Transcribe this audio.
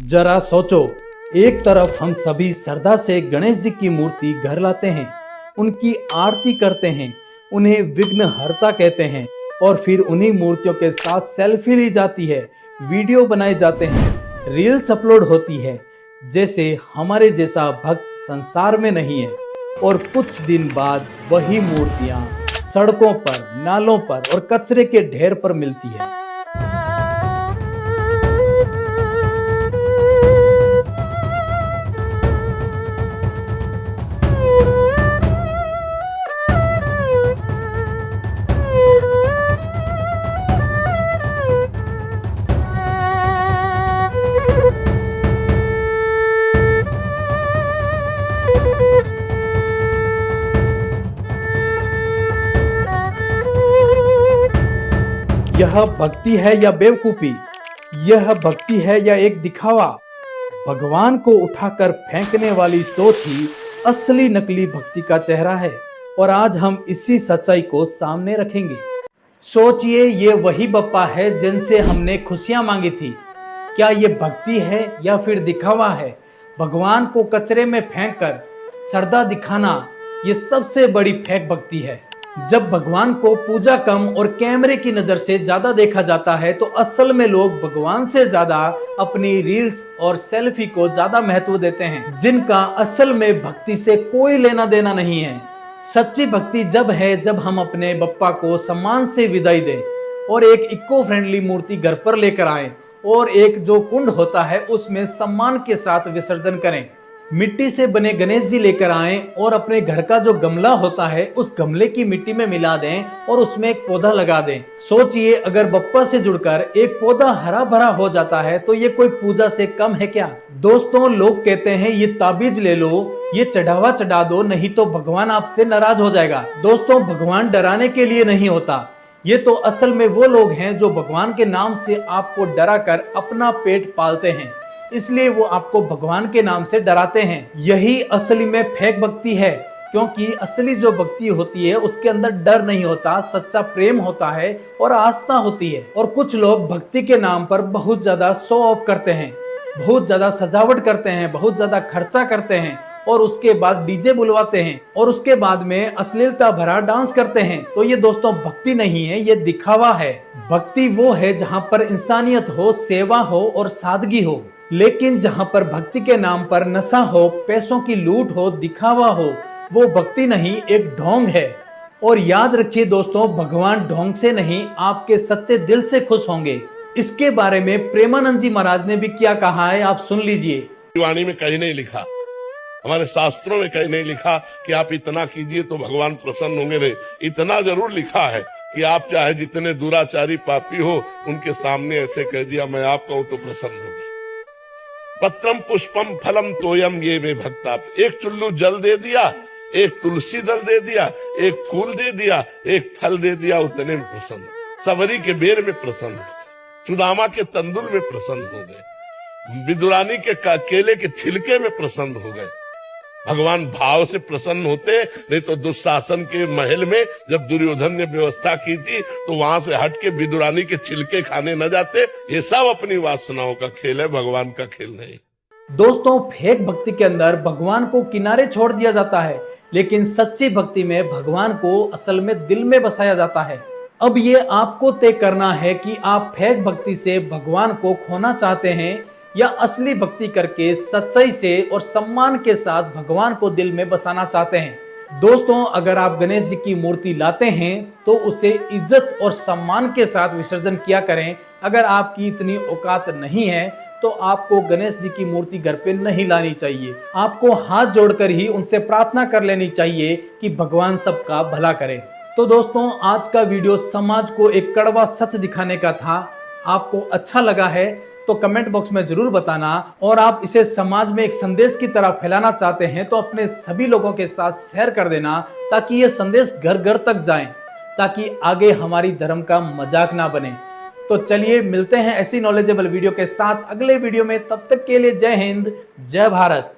जरा सोचो, एक तरफ हम सभी श्रद्धा से गणेश जी की मूर्ति घर लाते हैं, उनकी आरती करते हैं, उन्हें विघ्नहर्ता कहते हैं और फिर उन्हीं मूर्तियों के साथ सेल्फी ली जाती है, वीडियो बनाए जाते हैं, रील्स अपलोड होती है, जैसे हमारे जैसा भक्त संसार में नहीं है। और कुछ दिन बाद वही मूर्तियां सड़कों पर, नालों पर और कचरे के ढेर पर मिलती है। यह भक्ति है या बेवकूफी? यह भक्ति है या एक दिखावा? भगवान को उठाकर फेंकने वाली सोच ही असली नकली भक्ति का चेहरा है और आज हम इसी सच्चाई को सामने रखेंगे। सोचिए, ये वही बप्पा है जिनसे हमने खुशियां मांगी थी। क्या ये भक्ति है या फिर दिखावा है? भगवान को कचरे में फेंककर श्रद्धा दिखाना, ये सबसे बड़ी फेक भक्ति है। जब भगवान को पूजा कम और कैमरे की नजर से ज्यादा देखा जाता है तो असल में लोग भगवान से ज्यादा अपनी रील्स और सेल्फी को ज्यादा महत्व देते हैं, जिनका असल में भक्ति से कोई लेना देना नहीं है। सच्ची भक्ति जब है जब हम अपने बप्पा को सम्मान से विदाई दें और एक इको फ्रेंडली मूर्ति घर पर लेकर आए और एक जो कुंड होता है उसमें सम्मान के साथ विसर्जन करें। मिट्टी से बने गणेश जी लेकर आएं और अपने घर का जो गमला होता है उस गमले की मिट्टी में मिला दें और उसमें एक पौधा लगा दें। सोचिए, अगर बप्पा से जुड़कर एक पौधा हरा भरा हो जाता है तो ये कोई पूजा से कम है क्या? दोस्तों, लोग कहते हैं ये ताबीज ले लो, ये चढ़ावा चढ़ा दो, नहीं तो भगवान आपसे नाराज हो जाएगा। दोस्तों, भगवान डराने के लिए नहीं होता। ये तो असल में वो लोग हैं जो भगवान के नाम से आपको डरा कर अपना पेट पालते हैं, इसलिए वो आपको भगवान के नाम से डराते हैं। यही असली में फेक भक्ति है, क्योंकि असली जो भक्ति होती है उसके अंदर डर नहीं होता, सच्चा प्रेम होता है और आस्था होती है। और कुछ लोग भक्ति के नाम पर बहुत ज्यादा शो ऑफ करते हैं, बहुत ज्यादा सजावट करते हैं, बहुत ज्यादा खर्चा करते हैं और उसके बाद डीजे बुलवाते हैं और उसके बाद में अश्लीलता भरा डांस करते हैं। तो ये दोस्तों भक्ति नहीं है, ये दिखावा है। भक्ति वो है जहाँ पर इंसानियत हो, सेवा हो और सादगी हो। लेकिन जहां पर भक्ति के नाम पर नशा हो, पैसों की लूट हो, दिखावा हो, वो भक्ति नहीं, एक ढोंग है। और याद रखिए दोस्तों, भगवान ढोंग से नहीं, आपके सच्चे दिल से खुश होंगे। इसके बारे में प्रेमानंद जी महाराज ने भी क्या कहा है, आप सुन लीजिए। वाणी में कहीं नहीं लिखा, हमारे शास्त्रों में कहीं नहीं लिखा कि आप इतना कीजिए तो भगवान प्रसन्न होंगे। नहीं, इतना जरूर लिखा है कि आप चाहे जितने दुराचारी पापी हो उनके सामने ऐसे कह दिया मैं आपका हूं तो प्रसन्न होंगे। पत्रम पुष्पम फलम तोयम ये में भक्ता, एक चुल्लू जल दे दिया, एक तुलसी दल दे दिया, एक फूल दे दिया, एक फल दे दिया, उतने में प्रसन्न। सवरी के बेर में प्रसन्न, सुदामा के तंदुल में प्रसन्न हो गए, विदुरानी के केले के छिलके में प्रसन्न हो गए। भगवान भाव से प्रसन्न होते, नहीं तो दुशासन के महल में जब दुर्योधन ने व्यवस्था की थी तो वहां से हट के विदुरानी के छिलके खाने न जाते। ये सब अपनी वासनाओं का खेल है, भगवान का खेल नहीं। दोस्तों, फेक भक्ति के अंदर भगवान को किनारे छोड़ दिया जाता है, लेकिन सच्ची भक्ति में भगवान को असल में दिल में बसाया जाता है। अब ये आपको तय करना है कि आप फेक भक्ति से भगवान को खोना चाहते हैं या असली भक्ति करके सच्चाई से और सम्मान के साथ भगवान को दिल में बसाना चाहते हैं। दोस्तों, अगर आप गणेश जी की मूर्ति लाते हैं तो उसे इज्जत और सम्मान के साथ विसर्जन किया करें। अगर आपकी इतनी औकात नहीं है तो आपको गणेश जी की मूर्ति घर पे नहीं लानी चाहिए। आपको हाथ जोड़कर ही उनसे प्रार्थना कर लेनी चाहिए कि भगवान सबका भला करे। तो दोस्तों, आज का वीडियो समाज को एक कड़वा सच दिखाने का था। आपको अच्छा लगा है तो कमेंट बॉक्स में जरूर बताना, और आप इसे समाज में एक संदेश की तरह फैलाना चाहते हैं तो अपने सभी लोगों के साथ शेयर कर देना, ताकि ये संदेश घर घर तक जाए, ताकि आगे हमारी धर्म का मजाक ना बने। तो चलिए मिलते हैं ऐसी नॉलेजेबल वीडियो के साथ अगले वीडियो में। तब तक के लिए जय हिंद, जय भारत।